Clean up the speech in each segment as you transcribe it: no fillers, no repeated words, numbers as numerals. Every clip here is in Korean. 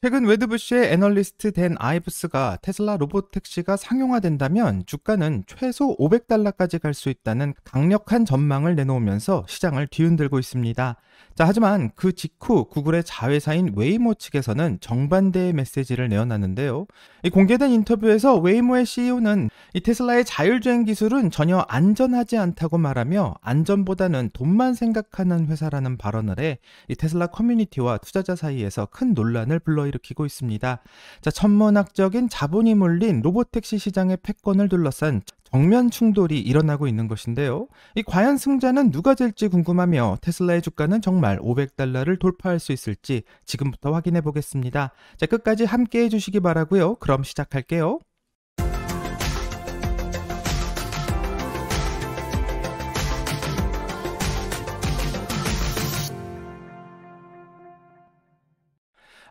최근 웨드부시의 애널리스트 댄 아이브스가 테슬라 로보택시가 상용화된다면 주가는 최소 $500까지 갈 수 있다는 강력한 전망을 내놓으면서 시장을 뒤흔들고 있습니다. 자, 하지만 그 직후 구글의 자회사인 웨이모 측에서는 정반대의 메시지를 내어놨는데요. 이 공개된 인터뷰에서 웨이모의 CEO는 이 테슬라의 자율주행 기술은 전혀 안전하지 않다고 말하며 안전보다는 돈만 생각하는 회사라는 발언을 해 이 테슬라 커뮤니티와 투자자 사이에서 큰 논란을 불러일으키고 있습니다. 자, 천문학적인 자본이 몰린 로보택시 시장의 패권을 둘러싼 정면 충돌이 일어나고 있는 것인데요. 이 과연 승자는 누가 될지 궁금하며 테슬라의 주가는 정말 $500를 돌파할 수 있을지 지금부터 확인해 보겠습니다. 자, 끝까지 함께 해주시기 바라고요. 그럼 시작할게요.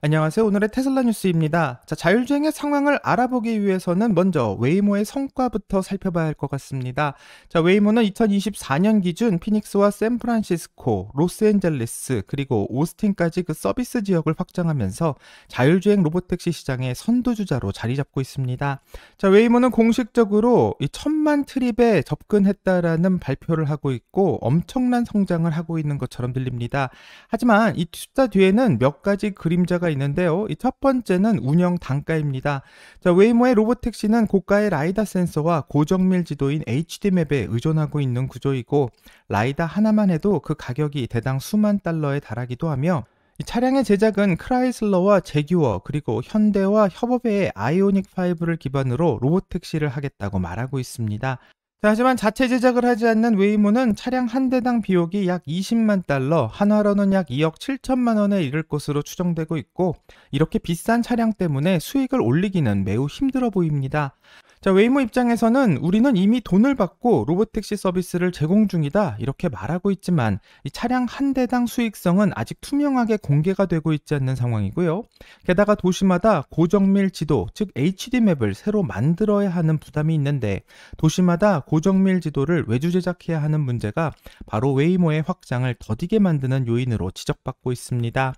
안녕하세요. 오늘의 테슬라 뉴스입니다. 자, 자율주행의 상황을 알아보기 위해서는 먼저 웨이모의 성과부터 살펴봐야 할 것 같습니다. 자, 웨이모는 2024년 기준 피닉스와 샌프란시스코, 로스앤젤레스, 그리고 오스틴까지 그 서비스 지역을 확장하면서 자율주행 로보택시 시장의 선두주자로 자리 잡고 있습니다. 자, 웨이모는 공식적으로 이 1000만 트립에 접근했다라는 발표를 하고 있고 엄청난 성장을 하고 있는 것처럼 들립니다. 하지만 이 숫자 뒤에는 몇 가지 그림자가 있는데요. 이 첫 번째는 운영 단가입니다. 자, 웨이모의 로보택시는 고가의 라이다 센서와 고정밀 지도인 HD맵에 의존하고 있는 구조이고 라이다 하나만 해도 그 가격이 대당 수만 달러에 달하기도 하며 이 차량의 제작은 크라이슬러와 제규어 그리고 현대와 협업의 아이오닉 5를 기반으로 로보택시를 하겠다고 말하고 있습니다. 자, 하지만 자체 제작을 하지 않는 웨이모는 차량 한 대당 비용이 약 20만 달러, 한화로는 약 2억 7천만 원에 이를 것으로 추정되고 있고 이렇게 비싼 차량 때문에 수익을 올리기는 매우 힘들어 보입니다. 자, 웨이모 입장에서는 우리는 이미 돈을 받고 로보택시 서비스를 제공 중이다 이렇게 말하고 있지만 이 차량 한 대당 수익성은 아직 투명하게 공개가 되고 있지 않는 상황이고요. 게다가 도시마다 고정밀 지도, 즉 HD맵을 새로 만들어야 하는 부담이 있는데 도시마다 고정밀 지도를 외주 제작해야 하는 문제가 바로 웨이모의 확장을 더디게 만드는 요인으로 지적받고 있습니다.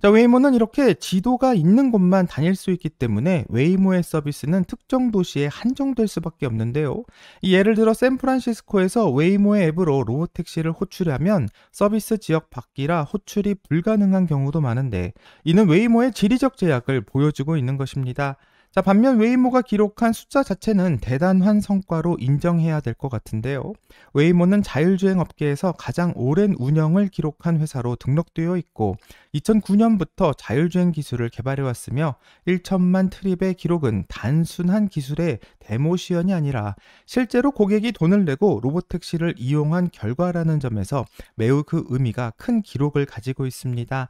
자, 웨이모는 이렇게 지도가 있는 곳만 다닐 수 있기 때문에 웨이모의 서비스는 특정 도시에 한정될 수밖에 없는데요. 예를 들어 샌프란시스코에서 웨이모의 앱으로 로보택시를 호출하면 서비스 지역 밖이라 호출이 불가능한 경우도 많은데 이는 웨이모의 지리적 제약을 보여주고 있는 것입니다. 자, 반면 웨이모가 기록한 숫자 자체는 대단한 성과로 인정해야 될 것 같은데요. 웨이모는 자율주행 업계에서 가장 오랜 운영을 기록한 회사로 등록되어 있고 2009년부터 자율주행 기술을 개발해왔으며 1천만 트립의 기록은 단순한 기술의 데모시연이 아니라 실제로 고객이 돈을 내고 로보택시를 이용한 결과라는 점에서 매우 그 의미가 큰 기록을 가지고 있습니다.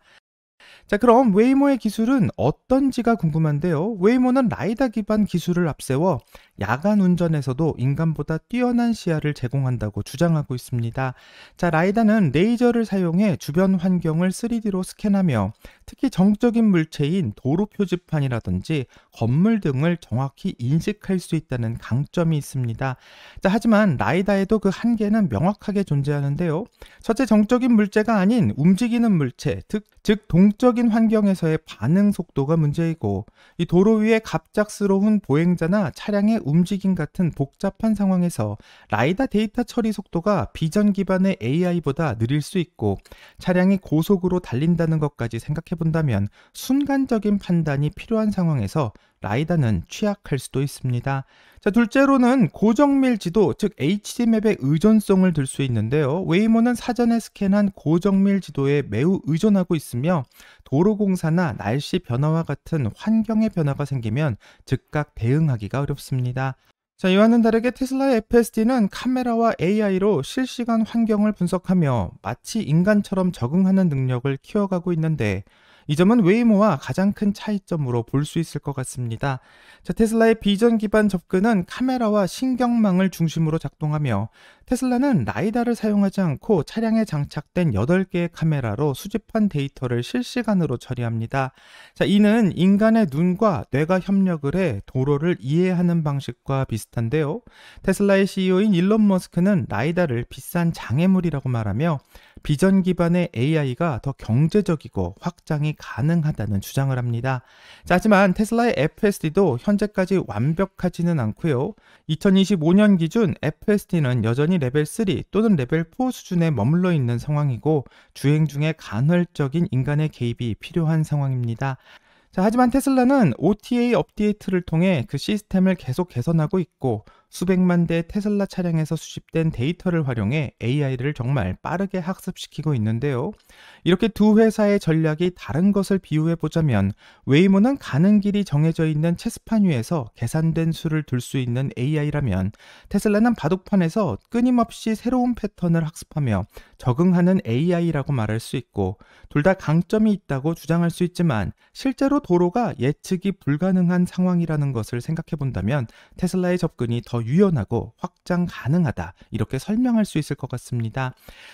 자, 그럼 웨이모의 기술은 어떤지가 궁금한데요. 웨이모는 라이다 기반 기술을 앞세워 야간 운전에서도 인간보다 뛰어난 시야를 제공한다고 주장하고 있습니다. 자, 라이다는 레이저를 사용해 주변 환경을 3D로 스캔하며 특히 정적인 물체인 도로 표지판이라든지 건물 등을 정확히 인식할 수 있다는 강점이 있습니다. 자, 하지만 라이다에도 그 한계는 명확하게 존재하는데요. 첫째, 정적인 물체가 아닌 움직이는 물체, 즉 동적인 환경에서의 반응 속도가 문제이고 이 도로 위에 갑작스러운 보행자나 차량의 움직임 같은 복잡한 상황에서 라이다 데이터 처리 속도가 비전 기반의 AI보다 느릴 수 있고 차량이 고속으로 달린다는 것까지 생각해 본다면 순간적인 판단이 필요한 상황에서 라이다는 취약할 수도 있습니다. 자, 둘째로는 고정밀 지도, 즉 HD맵의 의존성을 들 수 있는데요. 웨이모는 사전에 스캔한 고정밀 지도에 매우 의존하고 있으며 도로공사나 날씨 변화와 같은 환경의 변화가 생기면 즉각 대응하기가 어렵습니다. 자, 이와는 다르게 테슬라의 FSD는 카메라와 AI로 실시간 환경을 분석하며 마치 인간처럼 적응하는 능력을 키워가고 있는데 이 점은 웨이모와 가장 큰 차이점으로 볼 수 있을 것 같습니다. 자, 테슬라의 비전 기반 접근은 카메라와 신경망을 중심으로 작동하며 테슬라는 라이다를 사용하지 않고 차량에 장착된 8개의 카메라로 수집한 데이터를 실시간으로 처리합니다. 자, 이는 인간의 눈과 뇌가 협력을 해 도로를 이해하는 방식과 비슷한데요. 테슬라의 CEO인 일론 머스크는 라이다를 비싼 장애물이라고 말하며 비전 기반의 AI가 더 경제적이고 확장이 가능하다는 주장을 합니다. 자, 하지만 테슬라의 FSD도 현재까지 완벽하지는 않고요. 2025년 기준 FSD는 여전히 레벨 3 또는 레벨 4 수준에 머물러 있는 상황이고 주행 중에 간헐적인 인간의 개입이 필요한 상황입니다. 자, 하지만 테슬라는 OTA 업데이트를 통해 그 시스템을 계속 개선하고 있고 수백만 대 테슬라 차량에서 수집된 데이터를 활용해 AI를 정말 빠르게 학습시키고 있는데요. 이렇게 두 회사의 전략이 다른 것을 비유해 보자면 웨이모는 가는 길이 정해져 있는 체스판 위에서 계산된 수를 둘 수 있는 AI라면 테슬라는 바둑판에서 끊임없이 새로운 패턴을 학습하며 적응하는 AI라고 말할 수 있고 둘 다 강점이 있다고 주장할 수 있지만 실제로 도로가 예측이 불가능한 상황이라는 것을 생각해 본다면 테슬라의 접근이 더 유연하고 확장 가능하다 이렇게 설명할 수 있을 것 같습니다.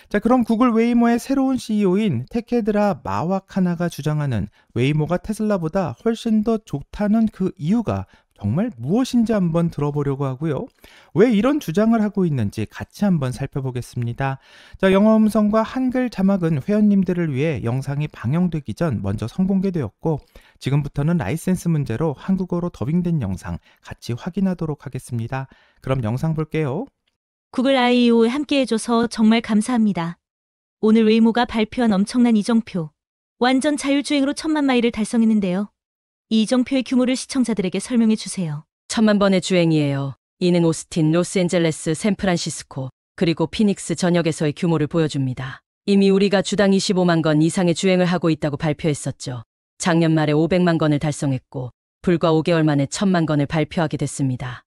자, 그럼 구글 웨이모의 새로운 CEO인 테케드라 마와카나가 주장하는 웨이모가 테슬라보다 훨씬 더 좋다는 그 이유가 정말 무엇인지 한번 들어보려고 하고요. 왜 이런 주장을 하고 있는지 같이 한번 살펴보겠습니다. 자, 영어 음성과 한글 자막은 회원님들을 위해 영상이 방영되기 전 먼저 선공개되었고 지금부터는 라이센스 문제로 한국어로 더빙된 영상 같이 확인하도록 하겠습니다. 그럼 영상 볼게요. 구글 I.O.에 함께해줘서 정말 감사합니다. 오늘 웨이모가 발표한 엄청난 이정표. 완전 자율주행으로 1000만 마일을 달성했는데요. 이 이정표의 규모를 시청자들에게 설명해 주세요. 1000만 번의 주행이에요. 이는 오스틴, 로스앤젤레스, 샌프란시스코, 그리고 피닉스 전역에서의 규모를 보여줍니다. 이미 우리가 주당 25만 건 이상의 주행을 하고 있다고 발표했었죠. 작년 말에 500만 건을 달성했고 불과 5개월 만에 1000만 건을 발표하게 됐습니다.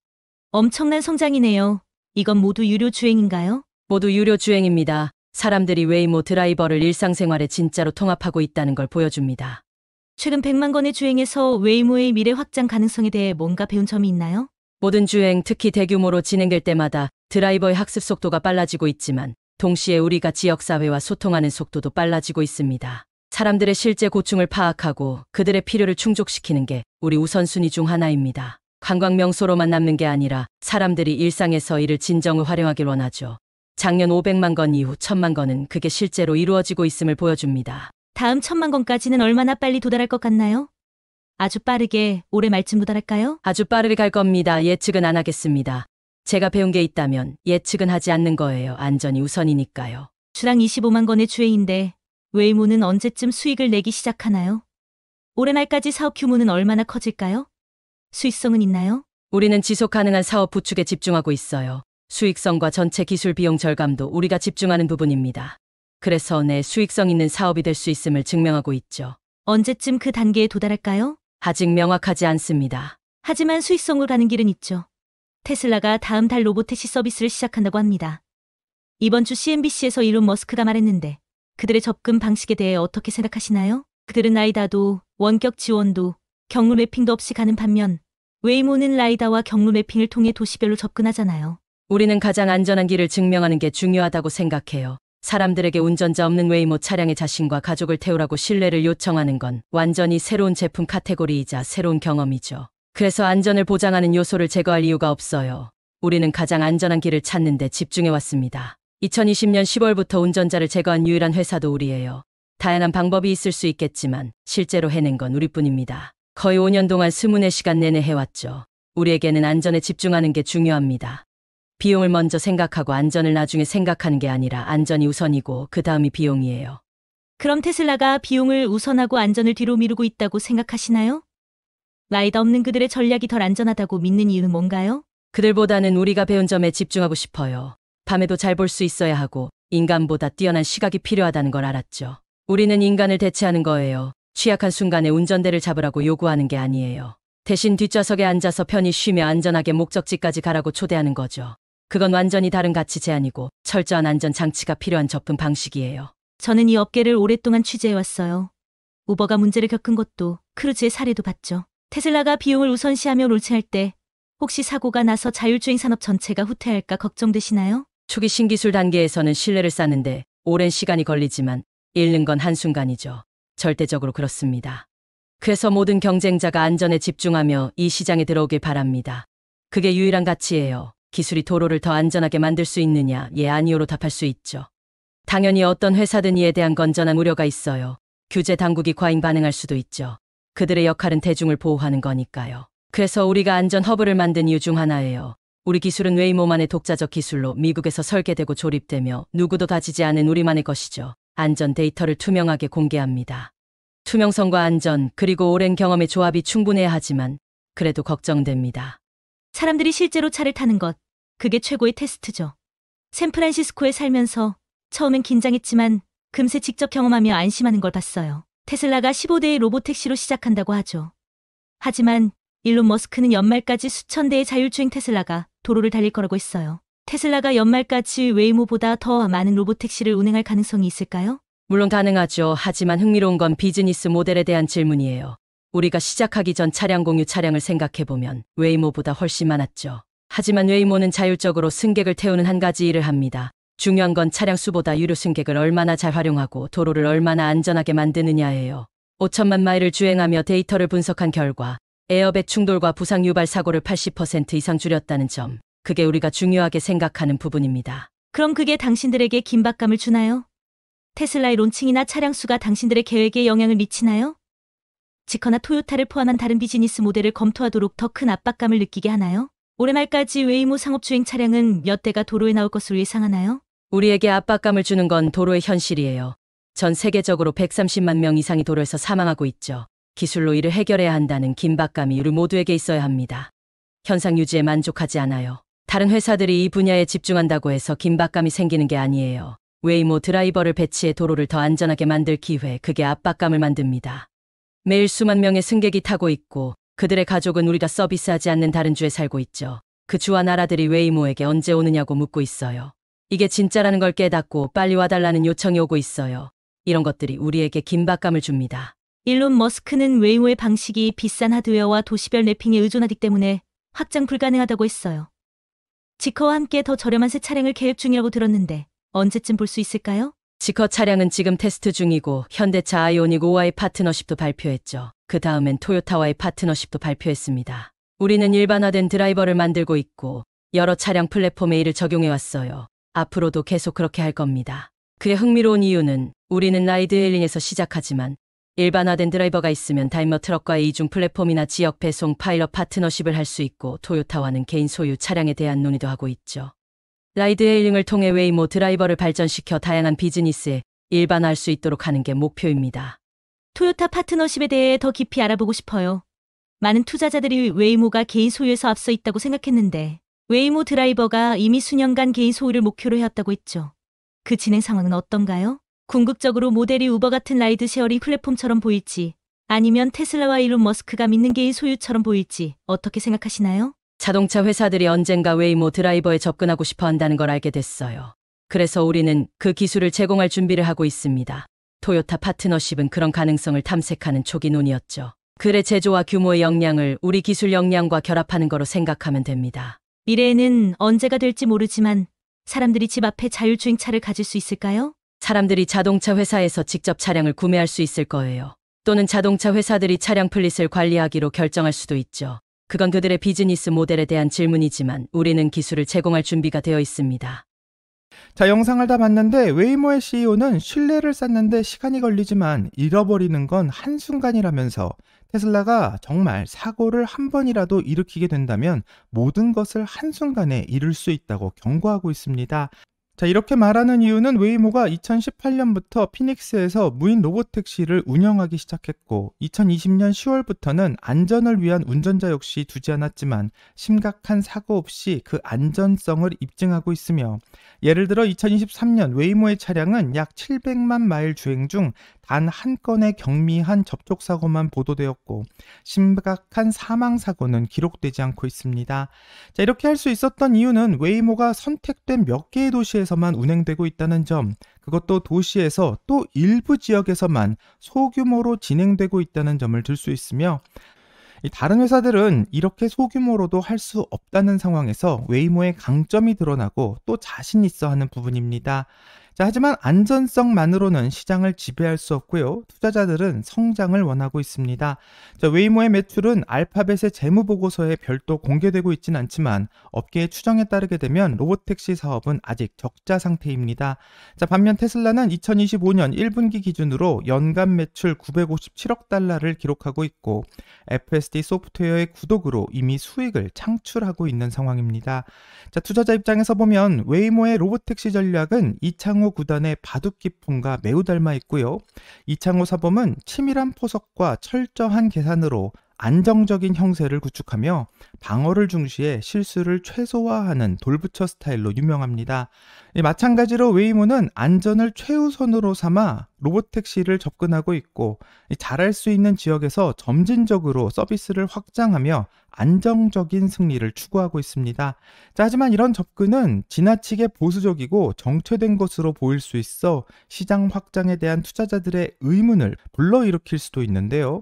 엄청난 성장이네요. 이건 모두 유료 주행인가요? 모두 유료 주행입니다. 사람들이 웨이모 드라이버를 일상생활에 진짜로 통합하고 있다는 걸 보여줍니다. 최근 100만 건의 주행에서 웨이모의 미래 확장 가능성에 대해 뭔가 배운 점이 있나요? 모든 주행, 특히 대규모로 진행될 때마다 드라이버의 학습 속도가 빨라지고 있지만 동시에 우리가 지역사회와 소통하는 속도도 빨라지고 있습니다. 사람들의 실제 고충을 파악하고 그들의 필요를 충족시키는 게 우리 우선순위 중 하나입니다. 관광 명소로만 남는 게 아니라 사람들이 일상에서 이를 진정을 활용하길 원하죠. 작년 500만 건 이후 1000만 건은 그게 실제로 이루어지고 있음을 보여줍니다. 다음 1000만 건까지는 얼마나 빨리 도달할 것 같나요? 아주 빠르게 올해 말쯤 도달할까요? 아주 빠르게 갈 겁니다. 예측은 안 하겠습니다. 제가 배운 게 있다면 예측은 하지 않는 거예요. 안전이 우선이니까요. 주당 25만 건의 주행인데 웨이모는 언제쯤 수익을 내기 시작하나요? 올해 말까지 사업 규모는 얼마나 커질까요? 수익성은 있나요? 우리는 지속 가능한 사업 구축에 집중하고 있어요. 수익성과 전체 기술 비용 절감도 우리가 집중하는 부분입니다. 그래서 내 수익성 있는 사업이 될 수 있음을 증명하고 있죠. 언제쯤 그 단계에 도달할까요? 아직 명확하지 않습니다. 하지만 수익성으로 가는 길은 있죠. 테슬라가 다음 달 로보택시 서비스를 시작한다고 합니다. 이번 주 CNBC에서 일론 머스크가 말했는데 그들의 접근 방식에 대해 어떻게 생각하시나요? 그들은 라이다도 원격 지원도 경로 매핑도 없이 가는 반면 웨이모는 라이다와 경로 매핑을 통해 도시별로 접근하잖아요. 우리는 가장 안전한 길을 증명하는 게 중요하다고 생각해요. 사람들에게 운전자 없는 웨이모 차량에 자신과 가족을 태우라고 신뢰를 요청하는 건 완전히 새로운 제품 카테고리이자 새로운 경험이죠. 그래서 안전을 보장하는 요소를 제거할 이유가 없어요. 우리는 가장 안전한 길을 찾는 데 집중해 왔습니다. 2020년 10월부터 운전자를 제거한 유일한 회사도 우리예요. 다양한 방법이 있을 수 있겠지만 실제로 해낸 건 우리뿐입니다. 거의 5년 동안 24시간 내내 해왔죠. 우리에게는 안전에 집중하는 게 중요합니다. 비용을 먼저 생각하고 안전을 나중에 생각하는 게 아니라 안전이 우선이고 그 다음이 비용이에요. 그럼 테슬라가 비용을 우선하고 안전을 뒤로 미루고 있다고 생각하시나요? 라이더 없는 그들의 전략이 덜 안전하다고 믿는 이유는 뭔가요? 그들보다는 우리가 배운 점에 집중하고 싶어요. 밤에도 잘 볼 수 있어야 하고 인간보다 뛰어난 시각이 필요하다는 걸 알았죠. 우리는 인간을 대체하는 거예요. 취약한 순간에 운전대를 잡으라고 요구하는 게 아니에요. 대신 뒷좌석에 앉아서 편히 쉬며 안전하게 목적지까지 가라고 초대하는 거죠. 그건 완전히 다른 가치 제한이고 철저한 안전 장치가 필요한 접근 방식이에요. 저는 이 업계를 오랫동안 취재해왔어요. 우버가 문제를 겪은 것도 크루즈의 사례도 봤죠. 테슬라가 비용을 우선시하며 롤체할 때 혹시 사고가 나서 자율주행 산업 전체가 후퇴할까 걱정되시나요? 초기 신기술 단계에서는 신뢰를 쌓는데 오랜 시간이 걸리지만 잃는 건 한순간이죠. 절대적으로 그렇습니다. 그래서 모든 경쟁자가 안전에 집중하며 이 시장에 들어오길 바랍니다. 그게 유일한 가치예요. 기술이 도로를 더 안전하게 만들 수 있느냐? 예, 아니요로 답할 수 있죠. 당연히 어떤 회사든 이에 대한 건전한 우려가 있어요. 규제 당국이 과잉 반응할 수도 있죠. 그들의 역할은 대중을 보호하는 거니까요. 그래서 우리가 안전 허브를 만든 이유 중 하나예요. 우리 기술은 웨이모만의 독자적 기술로 미국에서 설계되고 조립되며 누구도 다지지 않은 우리만의 것이죠. 안전 데이터를 투명하게 공개합니다. 투명성과 안전 그리고 오랜 경험의 조합이 충분해야 하지만 그래도 걱정됩니다. 사람들이 실제로 차를 타는 것, 그게 최고의 테스트죠. 샌프란시스코에 살면서 처음엔 긴장했지만 금세 직접 경험하며 안심하는 걸 봤어요. 테슬라가 15대의 로보택시로 시작한다고 하죠. 하지만 일론 머스크는 연말까지 수천 대의 자율주행 테슬라가 도로를 달릴 거라고 했어요. 테슬라가 연말까지 웨이모보다 더 많은 로보택시를 운행할 가능성이 있을까요? 물론 가능하죠. 하지만 흥미로운 건 비즈니스 모델에 대한 질문이에요. 우리가 시작하기 전 차량 공유 차량을 생각해보면 웨이모보다 훨씬 많았죠. 하지만 웨이모는 자율적으로 승객을 태우는 한 가지 일을 합니다. 중요한 건 차량 수보다 유료 승객을 얼마나 잘 활용하고 도로를 얼마나 안전하게 만드느냐예요. 5천만 마일을 주행하며 데이터를 분석한 결과 에어백 충돌과 부상 유발 사고를 80% 이상 줄였다는 점, 그게 우리가 중요하게 생각하는 부분입니다. 그럼 그게 당신들에게 긴박감을 주나요? 테슬라의 론칭이나 차량 수가 당신들의 계획에 영향을 미치나요? 지커나 토요타를 포함한 다른 비즈니스 모델을 검토하도록 더 큰 압박감을 느끼게 하나요? 올해 말까지 웨이모 상업주행 차량은 몇 대가 도로에 나올 것으로 예상하나요? 우리에게 압박감을 주는 건 도로의 현실이에요. 전 세계적으로 130만 명 이상이 도로에서 사망하고 있죠. 기술로 이를 해결해야 한다는 긴박감이 우리 모두에게 있어야 합니다. 현상 유지에 만족하지 않아요. 다른 회사들이 이 분야에 집중한다고 해서 긴박감이 생기는 게 아니에요. 웨이모 드라이버를 배치해 도로를 더 안전하게 만들 기회, 그게 압박감을 만듭니다. 매일 수만 명의 승객이 타고 있고 그들의 가족은 우리가 서비스하지 않는 다른 주에 살고 있죠. 그 주와 나라들이 웨이모에게 언제 오느냐고 묻고 있어요. 이게 진짜라는 걸 깨닫고 빨리 와달라는 요청이 오고 있어요. 이런 것들이 우리에게 긴박감을 줍니다. 일론 머스크는 웨이모의 방식이 비싼 하드웨어와 도시별 랩핑에 의존하기 때문에 확장 불가능하다고 했어요. 지커와 함께 더 저렴한 새 차량을 계획 중이라고 들었는데 언제쯤 볼 수 있을까요? 지커 차량은 지금 테스트 중이고 현대차 아이오닉 5와의 파트너십도 발표했죠. 그 다음엔 토요타와의 파트너십도 발표했습니다. 우리는 일반화된 드라이버를 만들고 있고 여러 차량 플랫폼에 이를 적용해왔어요. 앞으로도 계속 그렇게 할 겁니다. 그의 흥미로운 이유는 우리는 라이드 헤일링에서 시작하지만 일반화된 드라이버가 있으면 다임러 트럭과의 이중 플랫폼이나 지역 배송 파일럿 파트너십을 할 수 있고 토요타와는 개인 소유 차량에 대한 논의도 하고 있죠. 라이드 헤일링을 통해 웨이모 드라이버를 발전시켜 다양한 비즈니스에 일반화할 수 있도록 하는 게 목표입니다. 토요타 파트너십에 대해 더 깊이 알아보고 싶어요. 많은 투자자들이 웨이모가 개인 소유에서 앞서 있다고 생각했는데 웨이모 드라이버가 이미 수년간 개인 소유를 목표로 해왔다고 했죠. 그 진행 상황은 어떤가요? 궁극적으로 모델이 우버 같은 라이드 쉐어링 플랫폼처럼 보일지 아니면 테슬라와 일론 머스크가 믿는 개인 소유처럼 보일지 어떻게 생각하시나요? 자동차 회사들이 언젠가 웨이모 드라이버에 접근하고 싶어 한다는 걸 알게 됐어요. 그래서 우리는 그 기술을 제공할 준비를 하고 있습니다. 토요타 파트너십은 그런 가능성을 탐색하는 초기 논의였죠. 글의 제조와 규모의 역량을 우리 기술 역량과 결합하는 거로 생각하면 됩니다. 미래에는 언제가 될지 모르지만 사람들이 집 앞에 자율주행 차를 가질 수 있을까요? 사람들이 자동차 회사에서 직접 차량을 구매할 수 있을 거예요. 또는 자동차 회사들이 차량 플릿을 관리하기로 결정할 수도 있죠. 그건 그들의 비즈니스 모델에 대한 질문이지만 우리는 기술을 제공할 준비가 되어 있습니다. 자, 영상을 다 봤는데 웨이모의 CEO는 신뢰를 쌓는데 시간이 걸리지만 잃어버리는 건 한순간이라면서 테슬라가 정말 사고를 한 번이라도 일으키게 된다면 모든 것을 한순간에 잃을 수 있다고 경고하고 있습니다. 자, 이렇게 말하는 이유는 웨이모가 2018년부터 피닉스에서 무인 로보택시를 운영하기 시작했고 2020년 10월부터는 안전을 위한 운전자 역시 두지 않았지만 심각한 사고 없이 그 안전성을 입증하고 있으며 예를 들어 2023년 웨이모의 차량은 약 700만 마일 주행 중 단 한 건의 경미한 접촉사고만 보도되었고 심각한 사망사고는 기록되지 않고 있습니다. 자, 이렇게 할 수 있었던 이유는 웨이모가 선택된 몇 개의 도시에서만 운행되고 있다는 점, 그것도 도시에서 또 일부 지역에서만 소규모로 진행되고 있다는 점을 들 수 있으며 다른 회사들은 이렇게 소규모로도 할 수 없다는 상황에서 웨이모의 강점이 드러나고 또 자신 있어 하는 부분입니다. 자, 하지만 안전성만으로는 시장을 지배할 수 없고요. 투자자들은 성장을 원하고 있습니다. 자, 웨이모의 매출은 알파벳의 재무보고서에 별도 공개되고 있진 않지만 업계의 추정에 따르게 되면 로보택시 사업은 아직 적자 상태입니다. 자, 반면 테슬라는 2025년 1분기 기준으로 연간 매출 957억 달러를 기록하고 있고 FSD 소프트웨어의 구독으로 이미 수익을 창출하고 있는 상황입니다. 자, 투자자 입장에서 보면 웨이모의 로보택시 전략은 이창호 구단의 바둑기풍과 매우 닮아 있고요. 이창호 사범은 치밀한 포석과 철저한 계산으로 안정적인 형세를 구축하며 방어를 중시해 실수를 최소화하는 돌부처 스타일로 유명합니다. 마찬가지로 웨이모는 안전을 최우선으로 삼아 로보택시를 접근하고 있고 잘할 수 있는 지역에서 점진적으로 서비스를 확장하며 안정적인 승리를 추구하고 있습니다. 자, 하지만 이런 접근은 지나치게 보수적이고 정체된 것으로 보일 수 있어 시장 확장에 대한 투자자들의 의문을 불러일으킬 수도 있는데요.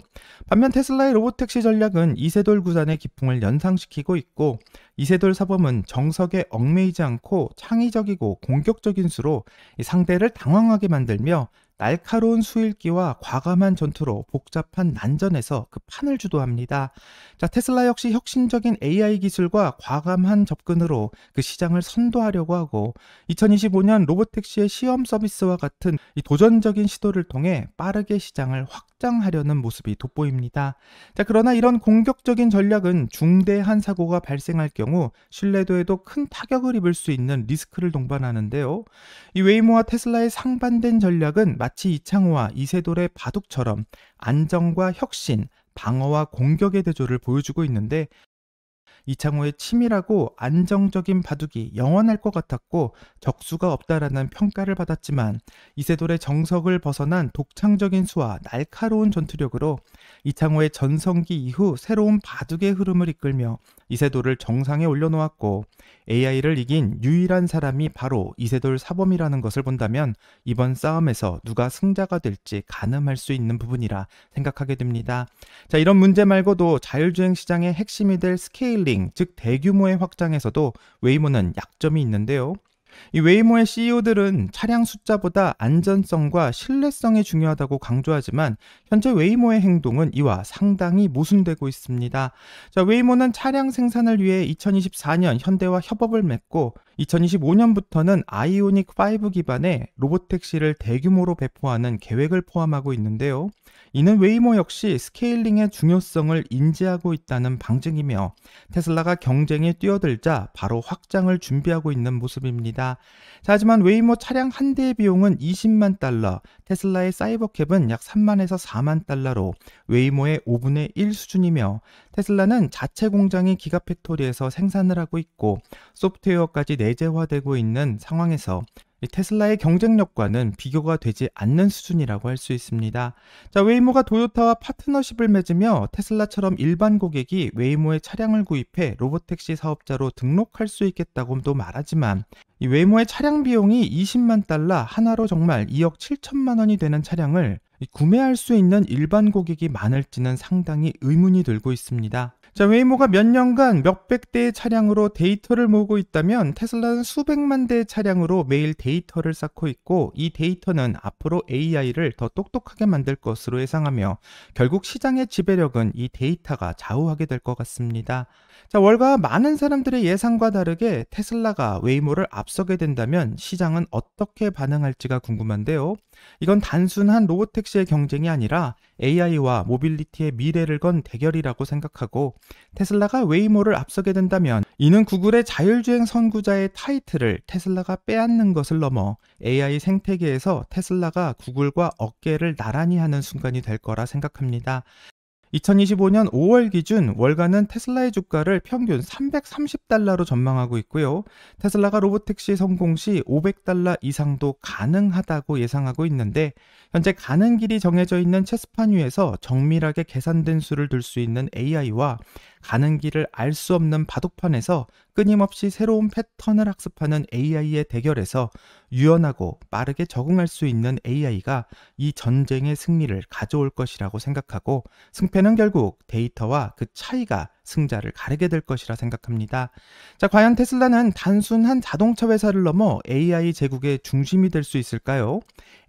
반면 테슬라의 로보택시 전략은 이세돌 구단의 기풍을 연상시키고 있고 이세돌 사범은 정석에 얽매이지 않고 창의적이고 공격적인 수로 상대를 당황하게 만들며 날카로운 수일기와 과감한 전투로 복잡한 난전에서 그 판을 주도합니다. 자, 테슬라 역시 혁신적인 AI 기술과 과감한 접근으로 그 시장을 선도하려고 하고 2025년 로보택시의 시험 서비스와 같은 이 도전적인 시도를 통해 빠르게 시장을 확장하려는 모습이 돋보입니다. 자, 그러나 이런 공격적인 전략은 중대한 사고가 발생할 경우 신뢰도에도 큰 타격을 입을 수 있는 리스크를 동반하는데요. 이 웨이모와 테슬라의 상반된 전략은 마치 이창호와 이세돌의 바둑처럼 안정과 혁신, 방어와 공격의 대조를 보여주고 있는데 이창호의 치밀하고 안정적인 바둑이 영원할 것 같았고 적수가 없다라는 평가를 받았지만 이세돌의 정석을 벗어난 독창적인 수와 날카로운 전투력으로 이창호의 전성기 이후 새로운 바둑의 흐름을 이끌며 이세돌을 정상에 올려놓았고 AI를 이긴 유일한 사람이 바로 이세돌 사범이라는 것을 본다면 이번 싸움에서 누가 승자가 될지 가늠할 수 있는 부분이라 생각하게 됩니다. 자, 이런 문제 말고도 자율주행 시장의 핵심이 될 스케일링, 즉 대규모의 확장에서도 웨이모는 약점이 있는데요. 이 웨이모의 CEO들은 차량 숫자보다 안전성과 신뢰성이 중요하다고 강조하지만 현재 웨이모의 행동은 이와 상당히 모순되고 있습니다. 자, 웨이모는 차량 생산을 위해 2024년 현대와 협업을 맺고 2025년부터는 아이오닉 5 기반의 로보택시를 대규모로 배포하는 계획을 포함하고 있는데요. 이는 웨이모 역시 스케일링의 중요성을 인지하고 있다는 방증이며 테슬라가 경쟁에 뛰어들자 바로 확장을 준비하고 있는 모습입니다. 자, 하지만 웨이모 차량 한 대의 비용은 20만 달러, 테슬라의 사이버캡은 약 3만에서 4만 달러로 웨이모의 5분의 1 수준이며 테슬라는 자체 공장이 기가팩토리에서 생산을 하고 있고 소프트웨어까지 내재화되고 있는 상황에서 테슬라의 경쟁력과는 비교가 되지 않는 수준이라고 할 수 있습니다. 자, 웨이모가 도요타와 파트너십을 맺으며 테슬라처럼 일반 고객이 웨이모의 차량을 구입해 로보택시 사업자로 등록할 수 있겠다고도 말하지만 이 웨이모의 차량 비용이 20만 달러, 하나로 정말 2억 7천만 원이 되는 차량을 구매할 수 있는 일반 고객이 많을지는 상당히 의문이 들고 있습니다. 자, 웨이모가 몇 년간 몇백 대의 차량으로 데이터를 모으고 있다면 테슬라는 수백만 대의 차량으로 매일 데이터를 쌓고 있고 이 데이터는 앞으로 AI를 더 똑똑하게 만들 것으로 예상하며 결국 시장의 지배력은 이 데이터가 좌우하게 될 것 같습니다. 자, 월가 많은 사람들의 예상과 다르게 테슬라가 웨이모를 앞서게 된다면 시장은 어떻게 반응할지가 궁금한데요. 이건 단순한 로보택시의 경쟁이 아니라 AI와 모빌리티의 미래를 건 대결이라고 생각하고 테슬라가 웨이모를 앞서게 된다면 이는 구글의 자율주행 선구자의 타이틀을 테슬라가 빼앗는 것을 넘어 AI 생태계에서 테슬라가 구글과 어깨를 나란히 하는 순간이 될 거라 생각합니다. 2025년 5월 기준 월가는 테슬라의 주가를 평균 330달러로 전망하고 있고요. 테슬라가 로보택시 성공 시 500달러 이상도 가능하다고 예상하고 있는데 현재 가는 길이 정해져 있는 체스판 위에서 정밀하게 계산된 수를 둘 수 있는 AI와 가는 길을 알 수 없는 바둑판에서 끊임없이 새로운 패턴을 학습하는 AI의 대결에서 유연하고 빠르게 적응할 수 있는 AI가 이 전쟁의 승리를 가져올 것이라고 생각하고 승패 패는 결국 데이터와 그 차이가 승자를 가르게 될 것이라 생각합니다. 자, 과연 테슬라는 단순한 자동차 회사를 넘어 AI 제국의 중심이 될 수 있을까요?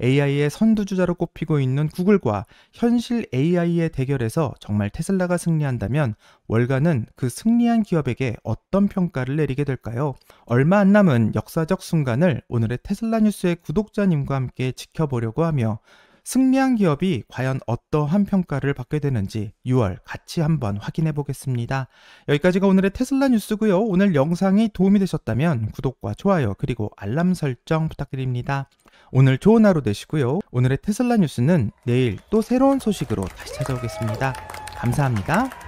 AI의 선두주자로 꼽히고 있는 구글과 현실 AI의 대결에서 정말 테슬라가 승리한다면 월가는 그 승리한 기업에게 어떤 평가를 내리게 될까요? 얼마 안 남은 역사적 순간을 오늘의 테슬라 뉴스의 구독자님과 함께 지켜보려고 하며 승리한 기업이 과연 어떠한 평가를 받게 되는지 6월 같이 한번 확인해 보겠습니다. 여기까지가 오늘의 테슬라 뉴스고요. 오늘 영상이 도움이 되셨다면 구독과 좋아요 그리고 알람 설정 부탁드립니다. 오늘 좋은 하루 되시고요. 오늘의 테슬라 뉴스는 내일 또 새로운 소식으로 다시 찾아오겠습니다. 감사합니다.